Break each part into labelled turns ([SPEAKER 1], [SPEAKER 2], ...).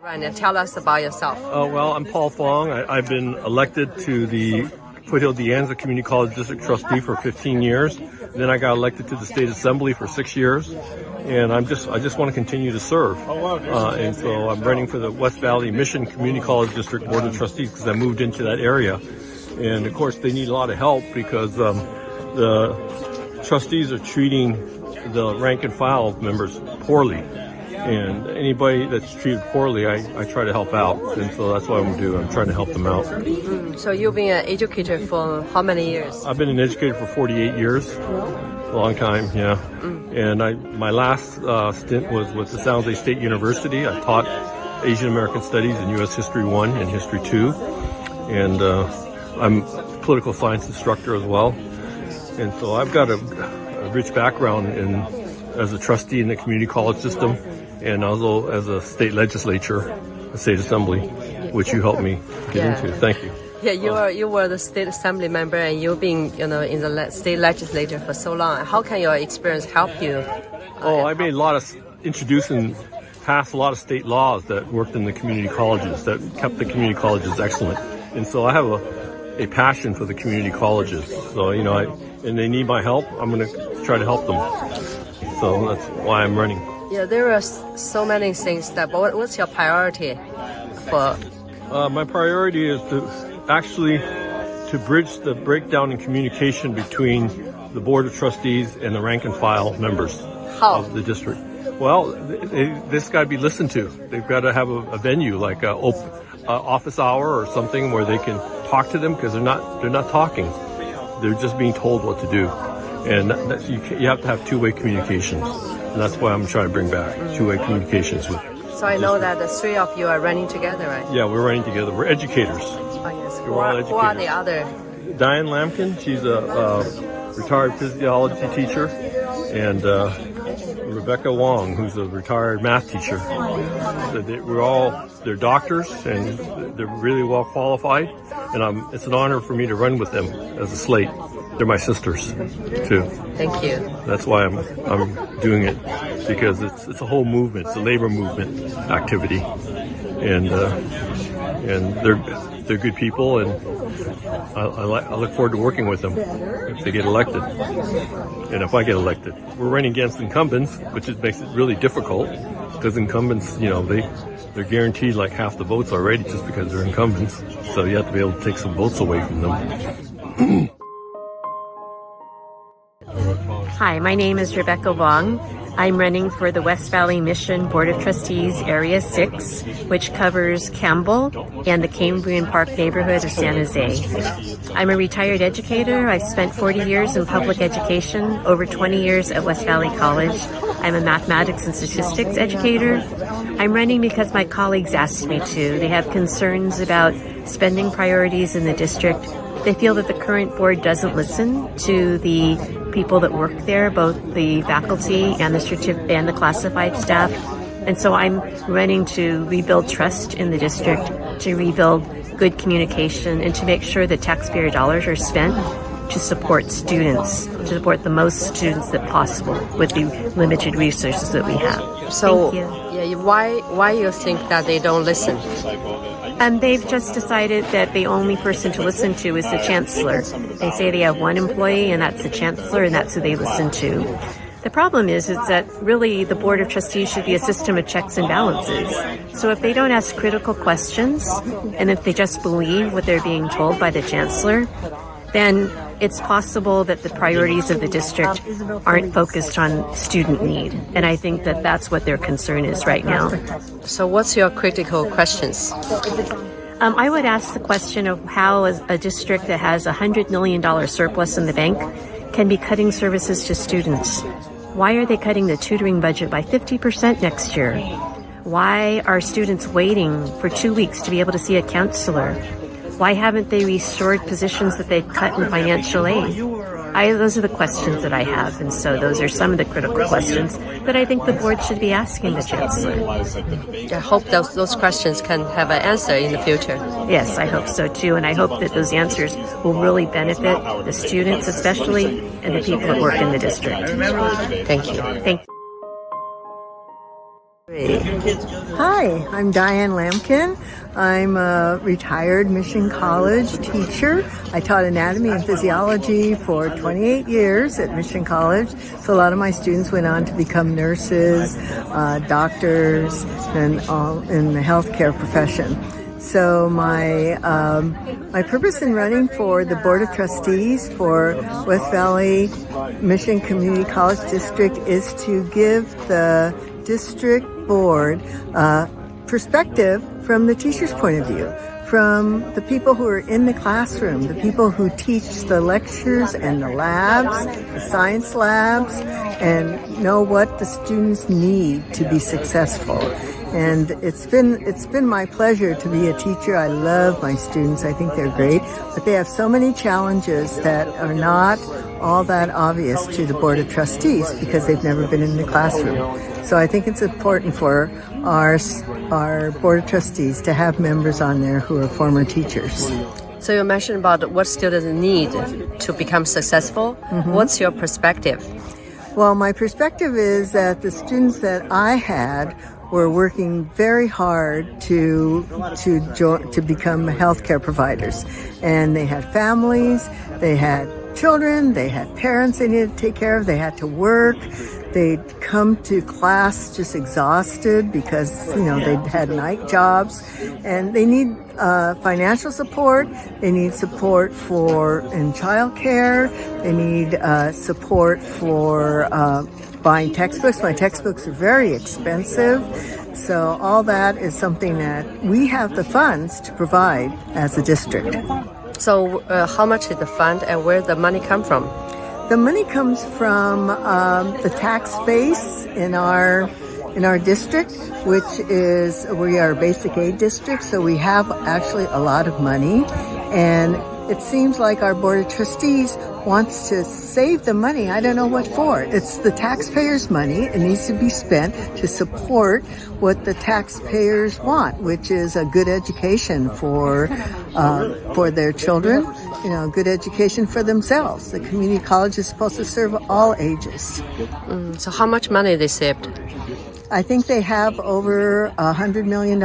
[SPEAKER 1] And tell us about yourself.
[SPEAKER 2] Well, I'm Paul Fong. I've been elected to the Foothill De Anza Community College District Trustee for 15 years. Then I got elected to the State Assembly for 6 years. And I just want to continue to serve. And so I'm running for the West Valley Mission Community College District Board of Trustees because I moved into that area. And of course, they need a lot of help because the trustees are treating the rank and file members poorly. And anybody that's treated poorly, I try to help out. And so that's what I'm doing. I'm trying to help them out.
[SPEAKER 1] So you've been an educator for how many years?
[SPEAKER 2] I've been an educator for 48 years. A long time, yeah. And my last stint was with the San Jose State University. I taught Asian American Studies and U.S. History 1 and History 2. And I'm a political science instructor as well. And so I've got a rich background as a trustee in the community college system and also as a state legislature, a state assembly, which you helped me get into. Thank you.
[SPEAKER 1] Yeah, you were the state assembly member and you've been, in the state legislature for so long. How can your experience help you?
[SPEAKER 2] I made passed a lot of state laws that worked in the community colleges, that kept the community colleges excellent. And so I have a passion for the community colleges. So, and they need my help, I'm going to try to help them. So that's why I'm running.
[SPEAKER 1] Yeah, there are so many things but what's your priority for?
[SPEAKER 2] My priority is to bridge the breakdown in communication between the Board of Trustees and the rank and file members of the district. Well, this got to be listened to. They've got to have a venue like an office hour or something where they can talk to them because they're not talking. They're just being told what to do. And you have to have two-way communications. And that's why I'm trying to bring back two-way communications with.
[SPEAKER 1] So I know that the three of you are running together, right?
[SPEAKER 2] Yeah, we're running together. We're educators.
[SPEAKER 1] Oh, yes.
[SPEAKER 2] We're all educators.
[SPEAKER 1] Who are the other?
[SPEAKER 2] Diane Lampkin, she's a retired physiology teacher, and Rebecca Wong, who's a retired math teacher. They're doctors, and they're really well qualified, and it's an honor for me to run with them as a slate. They're my sisters, too.
[SPEAKER 1] Thank you.
[SPEAKER 2] That's why I'm doing it, because it's a whole movement. It's a labor movement activity, and they're good people, and I look forward to working with them if they get elected, and if I get elected. We're running against incumbents, which makes it really difficult, because incumbents, they're guaranteed like half the votes already just because they're incumbents. So you have to be able to take some votes away from them.
[SPEAKER 3] Hi, my name is Rebecca Wong. I'm running for the West Valley Mission Board of Trustees Area 6, which covers Campbell and the Cambrian Park neighborhood of San Jose. I'm a retired educator. I've spent 40 years in public education, over 20 years at West Valley College. I'm a mathematics and statistics educator. I'm running because my colleagues asked me to. They have concerns about spending priorities in the district. They feel that the current board doesn't listen to the people that work there, both the faculty and the classified staff. And so I'm running to rebuild trust in the district, to rebuild good communication, and to make sure that taxpayer dollars are spent to support students, to support the most students that possible with the limited resources that we have.
[SPEAKER 1] So,
[SPEAKER 3] thank you.
[SPEAKER 1] Why you think that they don't listen?
[SPEAKER 3] And they've just decided that the only person to listen to is the chancellor. They say they have one employee, and that's the chancellor, and that's who they listen to. The problem is that really the Board of Trustees should be a system of checks and balances. So if they don't ask critical questions, and if they just believe what they're being told by the chancellor, then it's possible that the priorities of the district aren't focused on student need. And I think that that's what their concern is right now.
[SPEAKER 1] So what's your critical questions?
[SPEAKER 3] I would ask the question of how a district that has $100 million surplus in the bank can be cutting services to students. Why are they cutting the tutoring budget by 50% next year? Why are students waiting for 2 weeks to be able to see a counselor? Why haven't they restored positions that they cut in financial aid? Those are the questions that I have, and so those are some of the critical questions that I think the board should be asking the chancellor.
[SPEAKER 1] I hope those questions can have an answer in the future.
[SPEAKER 3] Yes, I hope so too, and I hope that those answers will really benefit the students especially and the people that work in the district.
[SPEAKER 1] Thank you.
[SPEAKER 3] Thank you.
[SPEAKER 4] Hi, I'm Diane Lampkin. I'm a retired Mission College teacher. I taught anatomy and physiology for 28 years at Mission College. So a lot of my students went on to become nurses, doctors, and all in the healthcare profession. So my purpose in running for the Board of Trustees for West Valley Mission Community College District is to give the district board perspective from the teacher's point of view, from the people who are in the classroom, the people who teach the lectures and the labs, the science labs, and know what the students need to be successful. And it's been my pleasure to be a teacher. I love my students. I think they're great, but they have so many challenges that are not all that obvious to the Board of Trustees because they've never been in the classroom. So I think it's important for our Board of Trustees to have members on there who are former teachers.
[SPEAKER 1] So you mentioned about what students need to become successful. Mm-hmm. What's your perspective?
[SPEAKER 4] Well, my perspective is that the students that I had were working very hard to become healthcare providers, and they had families, they had children, they had parents they needed to take care of, they had to work. They'd come to class just exhausted because, they'd had night jobs, and they need financial support. They need support in childcare. They need support for buying textbooks. My textbooks are very expensive. So all that is something that we have the funds to provide as a district.
[SPEAKER 1] So how much is the fund and where the money come from?
[SPEAKER 4] The money comes from the tax base in our district, which is, we are a basic aid district, so we have actually a lot of money. And it seems like our Board of Trustees wants to save the money. I don't know what for. It's the taxpayers' money. It needs to be spent to support what the taxpayers want, which is a good education for their children, good education for themselves. The community college is supposed to serve all ages.
[SPEAKER 1] So how much money they saved?
[SPEAKER 4] I think they have over $100 million.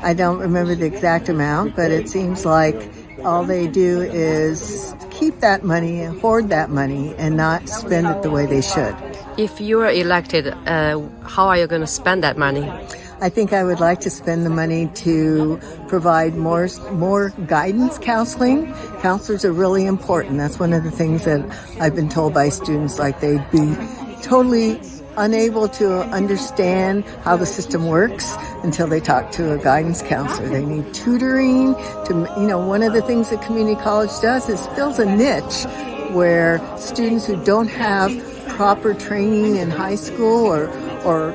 [SPEAKER 4] I don't remember the exact amount, but it seems like all they do is keep that money and hoard that money and not spend it the way they should.
[SPEAKER 1] If you are elected, how are you going to spend that money?
[SPEAKER 4] I think I would like to spend the money to provide more guidance counseling. Counselors are really important. That's one of the things that I've been told by students, like they'd be totally unable to understand how the system works until they talk to a guidance counselor. They need tutoring one of the things that community college does is fills a niche where students who don't have proper training in high school or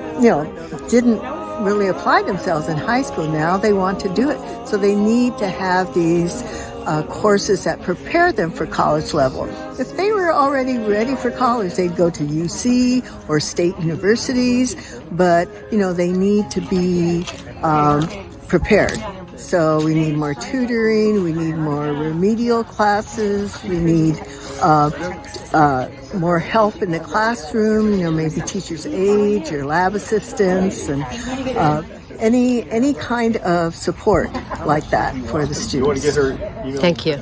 [SPEAKER 4] didn't really apply themselves in high school, now they want to do it. So they need to have these courses that prepare them for college level. If they were already ready for college, they'd go to UC or state universities, but they need to be prepared. So we need more tutoring, we need more remedial classes, we need more help in the classroom, maybe teachers' aides or lab assistants, and any kind of support like that for the students.
[SPEAKER 1] Thank you.